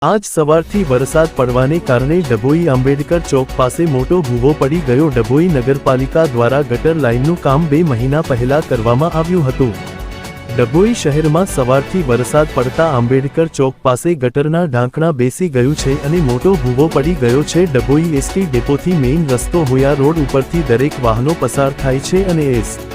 આજ સવારથી વરસાદ પડવાને કારણે ડભોઈ આંબેડકર ચોક પાસે મોટો ભૂવો પડી ગયો। ડભોઈ નગરપાલિકા દ્વારા ગટર લાઇનનું કામ 2 મહિના પહેલા કરવામાં આવ્યું હતું। ડભોઈ શહેરમાં સવારથી વરસાદ પડતા આંબેડકર ચોક પાસે ગટરના ઢાંકણા બેસી ગયું છે અને મોટો ભૂવો પડી ગયો છે। ડભોઈ એસટી ડેપોથી મેઇન રસ્તો હોયા રોડ ઉપરથી દરેક વાહનો પસાર થાય છે અને એસટી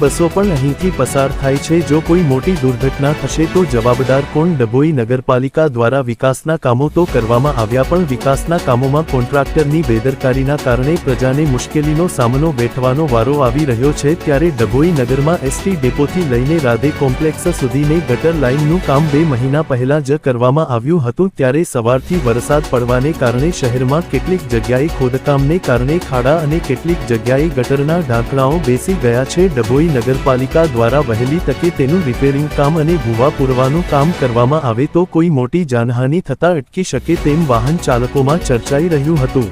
બસો પણ અહીંથી પસાર થાય છે। જો કોઈ મોટી દુર્ઘટના થશે તો જવાબદાર કોણ? ડભોઈ નગરપાલિકા દ્વારા વિકાસના કામો તો કરવામાં આવ્યા પણ વિકાસના કામોમાં કોન્ટ્રાક્ટરની બેદરકારીના કારણે પ્રજાને મુશ્કેલીનો સામનો વેઠવાનો વારો આવી રહ્યો છે। ત્યારે ડભોઈ નગરમાં એસટી ડેપોથી લઈને રાધે કોમ્પ્લેક્સ સુધીની ગટર લાઇનનું કામ 2 મહિના પહેલા જ કરવામાં આવ્યું હતું। ત્યારે સવારથી વરસાદ પડવાને કારણે શહેરમાં કેટલીક જગ્યાએ ખોદકામને કારણે ખાડા અને કેટલીક જગ્યાએ ગટરના ઢાંકણાઓ બેસી ગયા છે। ડભોઈ નગરપાલિકા દ્વારા વહેલી તકે તેનું રિપેરિંગ કામ અને ભૂવા પૂરવાનું કામ કરવામાં આવે તો કોઈ મોટી જાનહાનિ થતાં અટકી શકે તેમ વાહન ચાલકોમાં ચર્ચાઈ રહ્યું હતું।